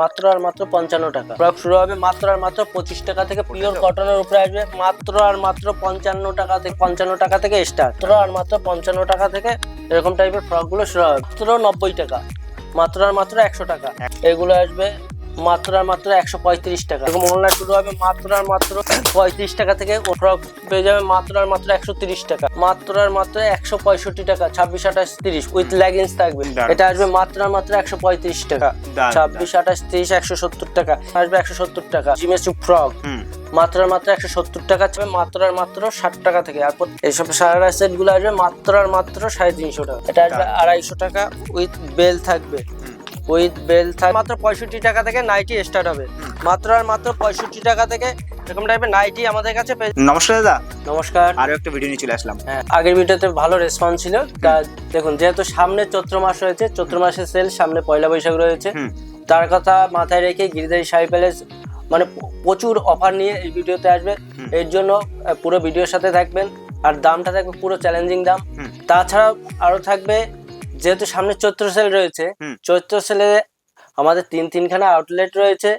মাত্র আর মাত্র 55 টাকা। ফ্রক শুরু হবে মাত্র আর মাত্র 25 টাকা থেকে, পিওর কটনের উপরে আসবে মাত্র আর মাত্র 55 টাকা থেকে স্টার্ট। মাত্র আর মাত্র 55 টাকা থেকে এরকম টাইপের ফ্রক গুলো শুরু হবে। মাত্র 90 টাকা, মাত্র আর মাত্র 100 টাকা। এগুলো আসবে মাত্র আর মাত্র 135 টাকা। এরকম অনলাইন শুরু হবে মাত্র আর মাত্র 35 টাকা থেকে। ফ্রক পেয়ে যাবে মাত্র আর মাত্র 130 টাকা, মাত্র আর মাত্র 165 টাকা। 26, 28, 30 উইথ লেগিংস থাকবে। এটা আসবে মাত্র আর মাত্র 135 টাকা। 26, 28, 30 170 টাকা আসবে। 170 টাকা জিমেসু ফ্রক মাত্র আর মাত্র 170 টাকা। মাত্র আর মাত্র 60 টাকা থেকে। আর এইসব সারা সেট গুলো আসবে মাত্র আর মাত্র 350 টাকা। এটা আসবে 250 টাকা উইথ বেল থাকবে। মাত্র 65 টাকা থেকে নাইটি স্টার্ট হবে। মাত্র আর মাত্র 65 টাকা থেকে এরকম টাইপের নাইটি আমাদের কাছে। নমস্কার দাদা। নমস্কার। আরো একটা ভিডিও নিয়ে চলে আসলাম। হ্যাঁ, আগের ভিডিওতে ভালো রেসপন্স ছিল। দেখুন, যেহেতু সামনে চৈত্র মাস রয়েছে, চৈত্র মাসের সেল, সামনে পয়লা বৈশাখ রয়েছে, তার কথা মাথায় রেখে গিরিধারী শাড়ি প্যালেস মানে প্রচুর অফার নিয়ে এই ভিডিওতে আসবে। এর জন্য পুরো ভিডিওর সাথে থাকবেন। আর দামটা থাকবে পুরো চ্যালেঞ্জিং দাম। তাছাড়াও আরো থাকবে, যেহেতু সামনে চৈত্র সেল রয়েছে, চৈত্র সেলে আমাদের তিনখানা আউটলেট রয়েছে।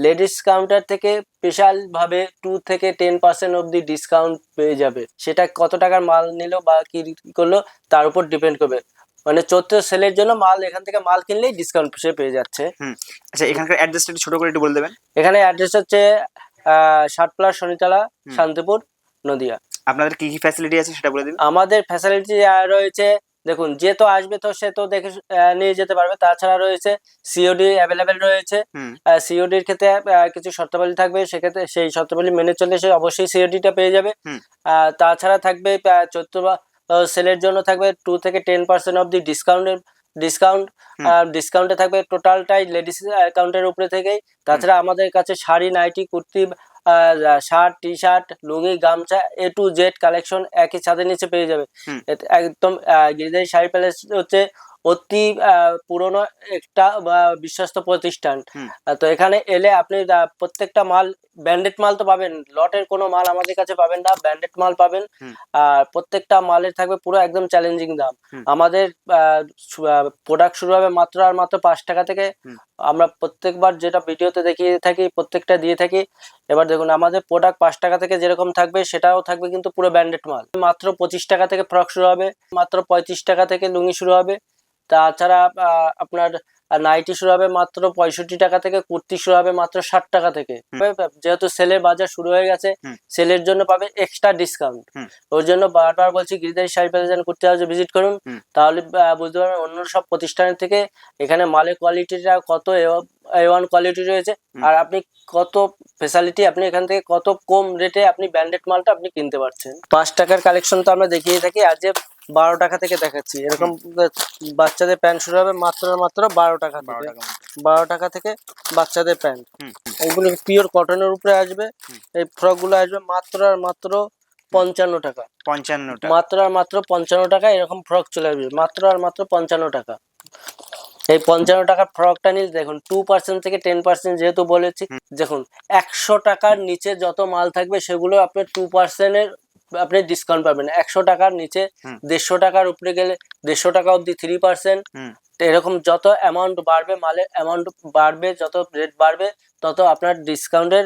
লেডিস কাউন্টার থেকে স্পেশাল ভাবে 2 থেকে 10% অবধি ডিসকাউন্ট পেয়ে যাবে। সেটা কত টাকার মাল নিল বা কি করলো তার উপর ডিপেন্ড করবে। মানে চৈত্র সেলের জন্য মাল, এখান থেকে মাল কিনলেই ডিসকাউন্ট সে পেয়ে যাচ্ছে। আচ্ছা, এখানকার অ্যাড্রেসটা একটু ছোট করে একটু বলে দেবেন। এখানে অ্যাড্রেস হচ্ছে 7 শনিতলা, শান্তিপুর, নদিয়া। আপনাদের কি কি ফ্যাসিলিটি আছে সেটা বলে দিন। আমাদের ফ্যাসিলিটি রয়েছে, দেখুন, যে তো আসবে তো সে তো দেখে নিয়ে যেতে পারবে। তাছাড়া রয়েছে সিওডি অ্যাভেলেবেল রয়েছে। সিওডির ক্ষেত্রে কিছু শর্তাবলী থাকবে, সেক্ষেত্রে সেই শর্তাবলী মেনে চললে সে অবশ্যই সিওডিটা পেয়ে যাবে। তাছাড়া থাকবে চৈত্র সেলের জন্য থাকবে 2 থেকে 10% অবধি ডিসকাউন্টে থাকবে টোটালটাই লেডিস অ্যাকাউন্টের উপরে থেকেই। তাছাড়া আমাদের কাছে sari, nightie, kurti, shirt, T shirt, lungi, গামছা A to Z কালেকশন একই ছাদের নিচে পেয়ে যাবে। একদম গিরিধারী শাড়ি প্যালেস হচ্ছে অতি পুরনো একটা বিশ্বস্ত প্রতিষ্ঠান। তো এখানে এলে আপনি প্রত্যেকটা মাল, ব্র্যান্ডেড মাল তো পাবেন, লটের কোনো মাল আমাদের কাছে পাবেন না, ব্র্যান্ডেড মাল পাবেন। আর প্রত্যেকটা মালের থাকবে পুরো একদম চ্যালেঞ্জিং দাম। আমাদের প্রোডাক্ট শুরু হবে মাত্র আর মাত্র 5 টাকা থেকে। আমরা প্রত্যেকবার যেটা ভিডিওতে দেখিয়ে থাকি প্রত্যেকটা দিয়ে থাকি। এবার দেখুন, আমাদের প্রোডাক্ট 5 টাকা থেকে যেরকম থাকবে সেটাও থাকবে কিন্তু পুরো ব্র্যান্ডেড মাল। মাত্র 25 টাকা থেকে ফ্রক শুরু হবে, মাত্র 35 টাকা থেকে লুঙ্গি শুরু হবে। তাছাড়া আপনার নাইটি শুরু হবে মাত্র 65 টাকা থেকে, কুর্তি শুরু হবে মাত্র 60 টাকা থেকে। যেহেতু সেলের বাজার শুরু হয়ে গেছে, সেলের জন্য পাবে এক্সট্রা ডিসকাউন্ট। ওর জন্য বারবার বলছি, গিরিধারী শাড়ি প্যালেস কুর্তি হাউসে ভিজিট করুন, তাহলে বুঝতে পারবেন অন্য সব প্রতিষ্ঠানের থেকে এখানে মালের কোয়ালিটিটা কত A1 কোয়ালিটি রয়েছে। আর আপনি কত ফেসিলিটি, আপনি এখান থেকে কত কম রেটে আপনি ব্র্যান্ডেড মালটা আপনি কিনতে পারছেন। 5 টাকার কালেকশন তো আমরা দেখিয়ে থাকি, আজ 12 টাকা থেকে দেখাচ্ছি। এরকম বাচ্চাদের প্যান্ট শুরু হবে মাত্র 12 টাকা থেকে। 12 টাকা থেকে বাচ্চাদের প্যান্ট, এগুলো পিওর কটনের উপরে আসবে। এই ফ্রক গুলো আসবে মাত্র আর মাত্র 55 টাকা। 55 টাকা, মাত্র আর মাত্র 55 টাকা। এরকম ফ্রক চলে আসবে মাত্র আর মাত্র 55 টাকা। এই 55 টাকার ফ্রকটা নিয়ে দেখুন, 2% থেকে 10% যেহেতু বলেছি, দেখুন 100 টাকার নিচে যত মাল থাকবে সেগুলো আপনার 2% আপনি ডিসকাউন্ট পাবেন। 100 টাকার নিচে 150 টাকার উপরে গেলে 150 টাকা অবধি 3%। এরকম যত অ্যামাউন্ট বাড়বে, মালের অ্যামাউন্ট বাড়বে, যত রেট বাড়বে তত আপনার ডিসকাউন্টের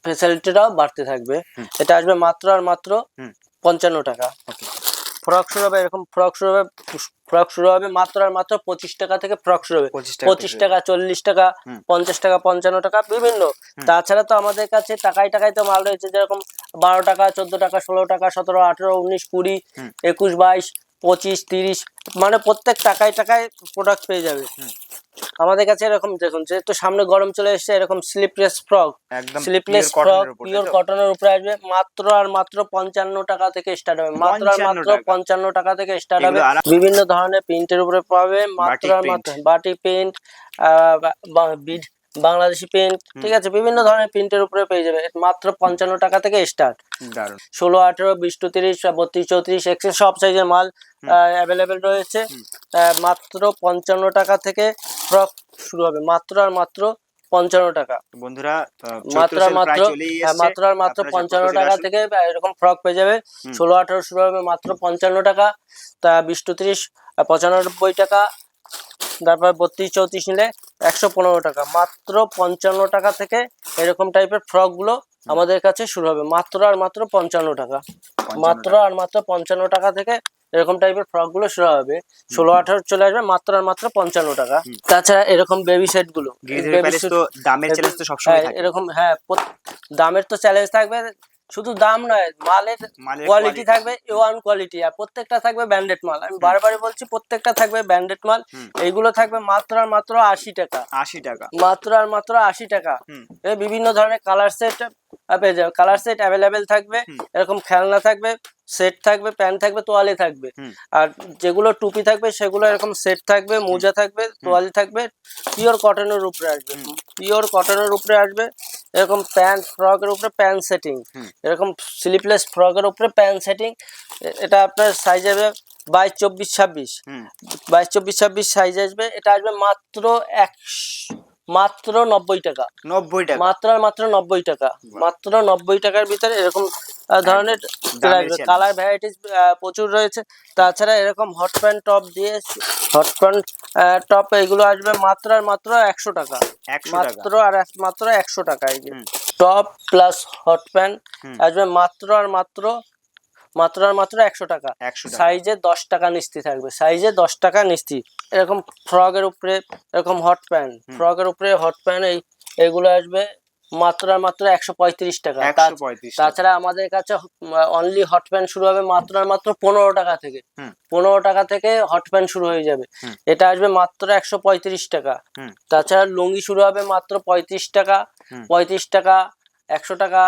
ফেসিলিটিটাও বাড়তে থাকবে। এটা আসবে মাত্র আর মাত্র 55 টাকা। ফ্রক শুরু হবে, এরকম ফ্রক শুরু হবে মাত্র আর মাত্র 25 টাকা থেকে। ফ্রক শুরু হবে 25 টাকা, 40 টাকা, 50 টাকা, 55 টাকা বিভিন্ন। তাছাড়া তো আমাদের কাছে টাকায় তো মাল রয়েছে, যেরকম 12 টাকা, 14 টাকা, 16 টাকা, 17, 18, 19, 20, 21, 22, 25, 30, মানে প্রত্যেক টাকায় প্রোডাক্ট পেয়ে যাবে আমাদের কাছে। এরকম দেখুন, যেহেতু সামনে গরম চলে এসেছে, এরকম স্লিপলেস ফ্রক পিওর কটনের উপরে আসবে মাত্র আর মাত্র 55 টাকা থেকে স্টার্ট হবে। মাত্র আর মাত্র 55 টাকা থেকে স্টার্ট হবে। বিভিন্ন ধরনের প্রিন্টের উপরে পাবে মাত্র আর মাত্র। বাটিক প্রিন্ট, বাংলাদেশি প্রিন্ট, ঠিক আছে, বিভিন্ন ধরনের প্রিন্টের উপরে পেয়ে যাবে মাত্র 55 টাকা থেকে স্টার্ট। 16, 18, 20 to 30, 32, 34, XS সব সাইজের মাল অ্যাভেলেবেল রয়েছে। মাত্র 55 টাকা থেকে ফ্রক শুরু হবে মাত্র আর মাত্র 55 টাকা। বন্ধুরা, মাত্র আর মাত্র 55 টাকা থেকে এরকম ফ্রক পেয়ে যাবে। 16, 18 শুরু হবে মাত্র 55 টাকা। 20 to 30 95 টাকা। তারপর 32, 34 নিলে 115 টাকা। মাত্র 55 টাকা থেকে এরকম টাইপের ফ্রক গুলো আমাদের কাছে শুরু হবে, মাত্র আর মাত্র 55 টাকা। মাত্র আর মাত্র 55 টাকা থেকে এরকম টাইপের ফ্রক গুলো শুরু হবে। 16-18 চলে আসবে মাত্র আর মাত্র 55 টাকা। তাছাড়া এরকম বেবি সেট গুলো, তো দামের চ্যালেঞ্জ তো সবসময় থাকে। এরকম হ্যাঁ, দামের তো চ্যালেঞ্জ থাকবে, শুধু দাম নয়, মালের কোয়ালিটি থাকবে A1 কোয়ালিটি, আর প্রত্যেকটা থাকবে ব্র্যান্ডেড মাল। আমি বারবারই বলছি, প্রত্যেকটা থাকবে ব্র্যান্ডেড মাল। এইগুলো থাকবে মাত্র আর মাত্র 80 টাকা। 80 টাকা, মাত্র আর মাত্র 80 টাকা। বিভিন্ন ধরনের কালার সেট পেয়ে যাবে, কালার সেট অ্যাভেলেবেল থাকবে। এরকম খেলনা থাকবে, সেট থাকবে, প্যান্ট থাকবে, তোয়ালে থাকবে। আর যেগুলো টুপি থাকবে সেগুলো এরকম সেট থাকবে, মোজা থাকবে, তোয়ালে থাকবে। পিওর কটনের উপরে আসবে, পিওর কটনের উপরে আসবে। এরকম প্যান্ট ফ্রকের উপরে প্যান্ট সেটিং, এরকম স্লিপলেস ফ্রকের উপরে প্যান্ট সেটিং। এটা আপনার সাইজ হবে 22, 24, 26। 22, 24, 26 সাইজ আসবে। এটা আসবে মাত্র মাত্র 90 টাকা। 90 টাকা, মাত্র আর মাত্র 90 টাকা। মাত্র 90 টাকার ভিতরে এরকম ধরনের কালার ভ্যারাইটিস প্রচুর রয়েছে। তাছাড়া এরকম হট প্যান্ট টপ দিয়ে, হট প্যান্ট টপ এগুলো আসবে মাত্র আর মাত্র 100 টাকা। মাত্র আর মাত্র 100 টাকা। এই যে টপ প্লাস হট প্যান্ট আসবে মাত্র আর মাত্র 100 টাকা। সাইজে 10 টাকা নিস্তি থাকবে, সাইজে 10 টাকা নিস্তি। এরকম ফ্রকের উপরে এরকম হট প্যান্ট, ফ্রকের উপরে হট প্যান্ট এইগুলো আসবে মাত্র আর মাত্র 135 টাকা। তাছাড়া আমাদের কাছে অনলি হট প্যান্ট শুরু হবে মাত্র আর মাত্র 15 টাকা থেকে। 15 টাকা থেকে হট প্যান্ট শুরু হয়ে যাবে। এটা আসবে মাত্র 135 টাকা। তাছাড়া লুঙ্গি শুরু হবে মাত্র 35 টাকা, 35 টাকা, 100 টাকা,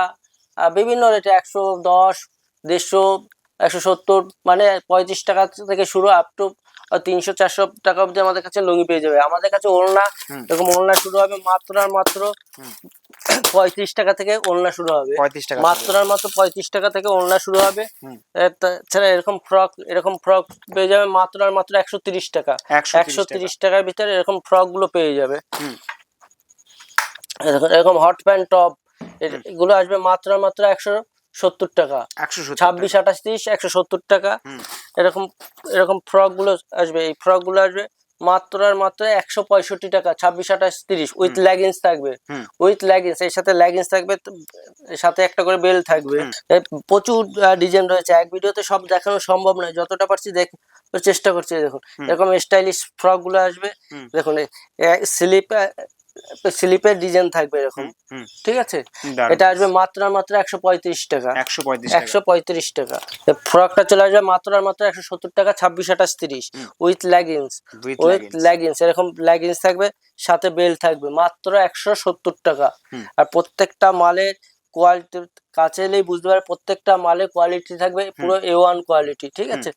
বিভিন্ন রেটে 110, 150, 170, মানে 35 টাকা থেকে শুরু আপ টু 300, 400 টাকা অবধি আমাদের কাছে লুঙ্গি পেয়ে যাবে। আমাদের কাছে ওড়না, এরকম ওড়না শুরু হবে মাত্র আর মাত্র 35 টাকা থেকে ওড়না শুরু হবে। মাত্র আর মাত্র 35 টাকা থেকে ওড়না শুরু হবে। তাছাড়া এরকম ফ্রক পেয়ে যাবে মাত্র আর মাত্র 130 টাকা। 130 টাকার ভিতরে এরকম ফ্রক গুলো পেয়ে যাবে। এরকম হট প্যান্ট টপ এগুলো আসবে মাত্র আর মাত্র 170 টাকা। 26, 28, 30, 170 টাকা। এরকম ফ্রক গুলো আসবে, এই ফ্রক গুলো আসবে মাত্র আর মাত্র 165 টাকা। 26, 28, 30 উইথ লেগিংস থাকবে, উইথ লেগিংস। এর সাথে লেগিংস থাকবে, সাথে একটা করে বেল্ট থাকবে। প্রচুর ডিজাইন রয়েছে, এক ভিডিওতে সব দেখানো সম্ভব নয়, যতটা পারছি চেষ্টা করছি। দেখুন এরকম স্টাইলিশ ফ্রক গুলো আসবে। দেখুন স্লিপের ডিজাইন থাকবে এরকম, ঠিক আছে। এটা আসবে মাত্র আর মাত্র 135 টাকা। 135 টাকা। ফ্রকটা চলে আসবে মাত্র আর মাত্র 170 টাকা। 26, 28, 30 উইথ লেগিংস। এরকম লেগিংস থাকবে, সাথে বেল্ট থাকবে, মাত্র 170 টাকা। আর প্রত্যেকটা মালের কোয়ালিটি কাছে এলেই বুঝতে পারবে, প্রত্যেকটা মালের কোয়ালিটি থাকবে পুরো A1 কোয়ালিটি, ঠিক আছে।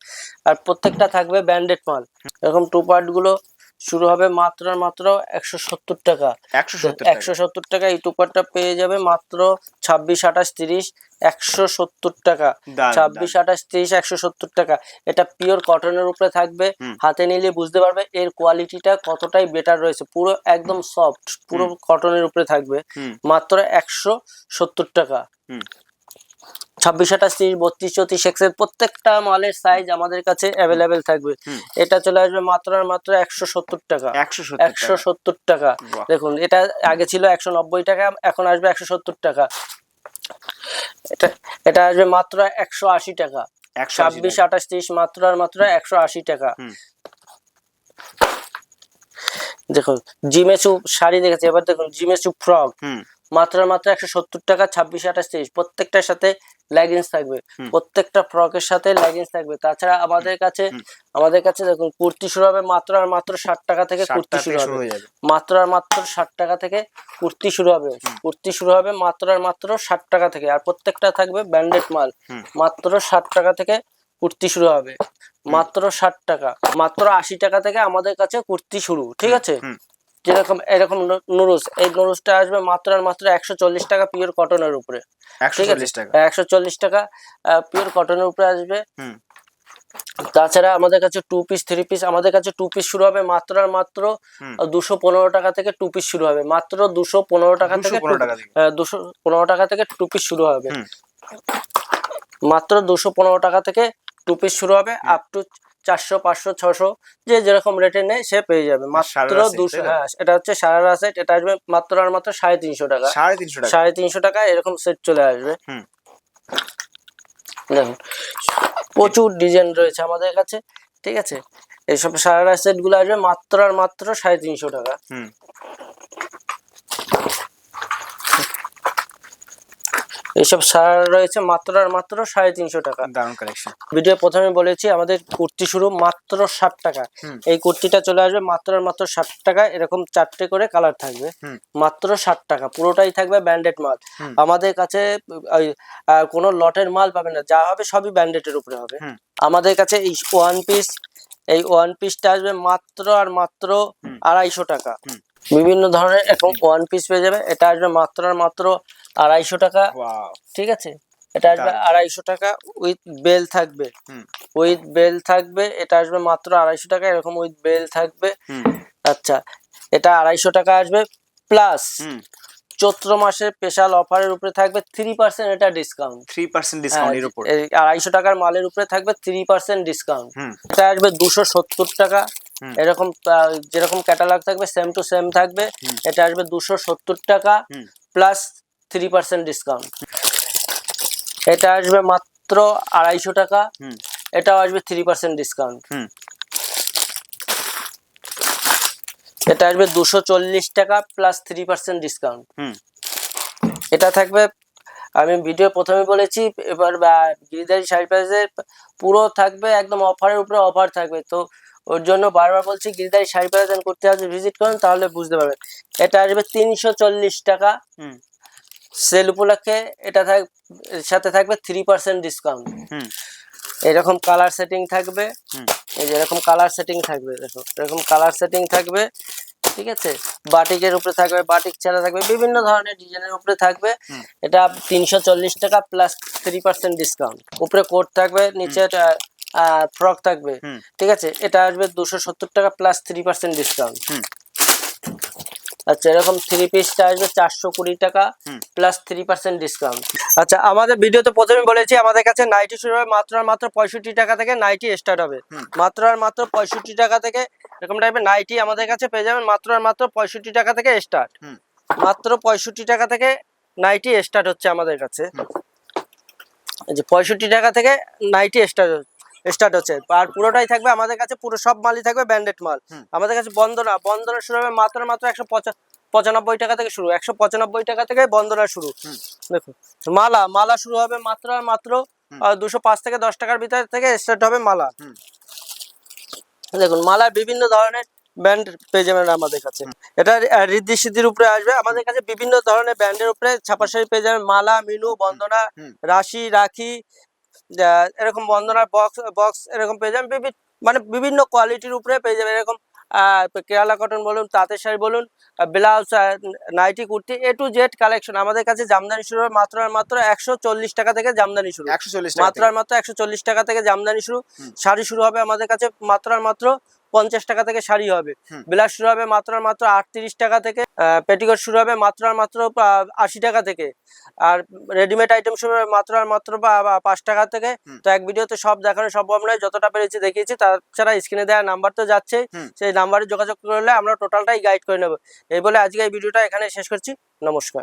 আর প্রত্যেকটা থাকবে ব্র্যান্ডেড মাল। এরকম টু পার্ট গুলো শুরু হবে মাত্র আর মাত্র 170 টাকা। 170 টাকা এই টুপারটা পেয়ে যাবে মাত্র 26, 28, 30 170 টাকা। 26, 28, 30 170 টাকা। এটা পিওর কটনের উপরে থাকবে, হাতে নিলে বুঝতে পারবে এর কোয়ালিটিটা কতটাই বেটার রয়েছে। পুরো একদম সফট, পুরো কটনের উপরে থাকবে, মাত্র 170 টাকা। 26, 28, 30, 32, 34 এক্সেল প্রত্যেকটা মালের সাইজ আমাদের কাছে অ্যাভেলেবেল থাকবে। এটা চলে আসবে মাত্র আর মাত্র 170 টাকা। 170 টাকা। দেখুন এটা আগে ছিল 190 টাকা, এখন আসবে 170 টাকা। এটা আসবে মাত্র 180 টাকা। 26, 28, 30 মাত্র আর মাত্র 180 টাকা। দেখুন জিমেচু শাড়ি দেখেছি, এবার দেখুন জিমেচু ফ্রক মাত্র মাত্র 170 টাকা। 26, 28, 30 প্রত্যেকটার সাথে লেগিংস থাকবে, প্রত্যেকটা ফ্রকের সাথে লেগিংস থাকবে। তাছাড়া আমাদের কাছে দেখুন কুর্তি শুরু হবে মাত্র আর মাত্র 60 টাকা থেকে। কুর্তি শুরু হবে মাত্র আর মাত্র 60 টাকা থেকে। কুর্তি শুরু হবে মাত্র আর মাত্র 60 টাকা থেকে। আর প্রত্যেকটা থাকবে ব্র্যান্ডেড মাল। মাত্র 60 টাকা থেকে কুর্তি শুরু হবে, মাত্র 60 টাকা। মাত্র 80 টাকা থেকে আমাদের কাছে কুর্তি শুরু, ঠিক আছে। যেরকম এরকম নুরুস, এই নুরুসটা আসবে মাত্র আর মাত্র 140 টাকা পিওর কটনের উপরে, ঠিক আছে। 140 টাকা পিওর কটনের উপরে আসবে। তাছাড়া আমাদের কাছে 2 পিস 3 পিস, আমাদের কাছে 2 পিস শুরু হবে মাত্র আর মাত্র 215 টাকা থেকে। 2 পিস শুরু হবে মাত্র 215 টাকা থেকে। 215 টাকা থেকে 2 পিস শুরু হবে, মাত্র 215 টাকা থেকে 2 পিস শুরু হবে, আপ টু 400 500 600 যে যেরকম রেটে নেয় সে পেয়ে যাবে মাত্র সারারা set, 200। তাই তো? হ্যাঁ, এটা হচ্ছে সারারা সেট, এটা আসবে মাত্র আর মাত্র 350 টাকা। 350 টাকা। 350 টাকা এরকম সেট চলে আসবে। হুম। দেখুন প্রচুর ডিজাইন রয়েছে আমাদের কাছে, ঠিক আছে। এইসব সারারা সেট গুলো আসবে মাত্র আর মাত্র 350 টাকা। হুম। এইসব সার রয়েছে মাত্র আর মাত্র 350 টাকা। দারুণ কালেকশন। ভিডিও প্রথমে বলেছি আমাদের কুর্তি শুরু মাত্র 60 টাকা। এই কুর্তিটা চলে আসবে মাত্র আর মাত্র 60 টাকা। এরকম 4টে করে কালার থাকবে, মাত্র 60 টাকা। পুরোটাই থাকবে ব্র্যান্ডেড মাল। আমাদের কাছে কোনো লটের মাল পাবে না, যা হবে সবই ব্র্যান্ডেডের উপরে হবে। আমাদের কাছে এই ওয়ান পিসটা আসবে মাত্র আর মাত্র 250 টাকা। বিভিন্ন ধরনের এখন ওয়ান পিস পেয়ে যাবে, এটা আসবে মাত্র আর মাত্র 250 টাকা। ঠিক আছে, এটা আসবে 250 টাকা উইথ বেল থাকবে। এটা আসবে মাত্র 250 টাকা, এরকম উইথ বেল থাকবে। আচ্ছা, এটা 250 টাকা আসবে প্লাস চৈত্র মাসের স্পেশাল অফারের উপরে থাকবে 3% এটা ডিসকাউন্ট। 3% ডিসকাউন্ট এর উপর 250 টাকার মালের উপরে থাকবে 3% ডিসকাউন্ট। এটা আসবে 270 টাকা। এরকম যেরকম ক্যাটালগ থাকবে সেম টু সেম থাকবে। এটা আসবে 270 টাকা প্লাস 3% ডিসকাউন্ট। এটা আসবে মাত্র 250 টাকা। এটাও আসবে 3% ডিসকাউন্ট। এটা আসবে 240 টাকা প্লাস 3% ডিসকাউন্ট। এটা থাকবে, আমি ভিডিও প্রথমে বলেছি, এবার গিরিধারী শাড়ি প্লাজে পুরো থাকবে একদম অফারের উপরে অফার থাকবে। তো ওর জন্য বারবার বলছি গিরিধারী শাড়ি প্লাজা করতে আসবে, ভিজিট করুন, তাহলে বুঝতে পারবেন। এটা আসবে 340 টাকা সেল উপলক্ষে। এটা এর সাথে থাকবে 3% ডিসকাউন্ট। এরকম কালার সেটিং থাকবে, এই যে এরকম কালার সেটিং থাকবে, দেখো এরকম কালার সেটিং থাকবে, ঠিক আছে। বাটিকের উপরে থাকবে, বাটিক ছাড়া থাকবে, বিভিন্ন ধরনের ডিজাইনের উপরে থাকবে। এটা 340 টাকা প্লাস 3% ডিসকাউন্ট। উপরে কোট থাকবে, নিচে ফ্রক থাকবে, ঠিক আছে। এটা আসবে 270 টাকা প্লাস 3% ডিসকাউন্ট। আচ্ছা, এরকম 3 পিসটা আসবে 420 টাকা প্লাস 3% ডিসকাউন্ট। আচ্ছা, আমাদের ভিডিওতে প্রথমে বলেছি আমাদের কাছে নাইটি শুরু হবে মাত্র আর মাত্র 65 টাকা থেকে নাইটি স্টার্ট হবে। মাত্র আর মাত্র 65 টাকা থেকে এরকম টাইপের নাইটি আমাদের কাছে পেয়ে যাবেন। মাত্র আর মাত্র 65 টাকা থেকে স্টার্ট। মাত্র 65 টাকা থেকে নাইটি স্টার্ট হচ্ছে আমাদের কাছে। এই যে 65 টাকা থেকে নাইটি স্টার্ট হচ্ছে। আর পুরোটাই থাকবে আমাদের কাছে, পুরো সব মালই থাকবে ব্র্যান্ডেড মাল। আমাদের কাছে বন্দনা শুরু হবে মাত্র মাত্র 195 টাকা থেকে শুরু। 195 টাকা থেকে বন্দনা শুরু। দেখুন মালা শুরু হবে মাত্র আর মাত্র 205 থেকে 10 টাকার ভিতর থেকে স্টার্ট হবে মালা। দেখুন মালার বিভিন্ন ধরনের ব্র্যান্ড পেয়ে যাবেন আমাদের কাছে। এটা ঋদ্ধি সিদ্ধির উপরে আসবে। আমাদের কাছে বিভিন্ন ধরনের ব্র্যান্ডের উপরে ছাপা শাড়ি পেয়ে যাবেন। মালা, মিনু, বন্দনা, রাশি, রাখি, এরকম বন্দনার বক্স এরকম পেয়ে যাবেন। মানে বিভিন্ন কোয়ালিটির উপরে পেয়ে যাবেন। এরকম কেরালা কটন বলুন, তাঁতের শাড়ি বলুন, blouse, nightie, kurti, A to Z collection. আমাদের কাছে জামদানি শুরু হবে মাত্র আর মাত্র 140 টাকা থেকে জামদানি শুরু। 140 মাত্র আর মাত্র 140 টাকা থেকে জামদানি শুরু। শাড়ি শুরু হবে আমাদের কাছে মাত্র আর মাত্র 50 টাকা থেকে শাড়ি হবে। ব্লাউজ শুরু হবে মাত্র আর মাত্র 38 টাকা থেকে। পেটিকোট শুরু হবে মাত্র আর মাত্র 80 টাকা থেকে। আর রেডিমেড আইটেম শুরু হবে মাত্র আর মাত্র 5 টাকা থেকে। তো এক ভিডিওতে সব দেখানো সম্ভব নয়, যতটা পেরেছি দেখিয়েছি। তাছাড়া স্ক্রিনে দেওয়া নাম্বার তো যাচ্ছে, সেই নাম্বারে যোগাযোগ করলে আমরা টোটালটাই গাইড করে নেব। এই বলে আজকে এই ভিডিওটা এখানে শেষ করছি। নমস্কার।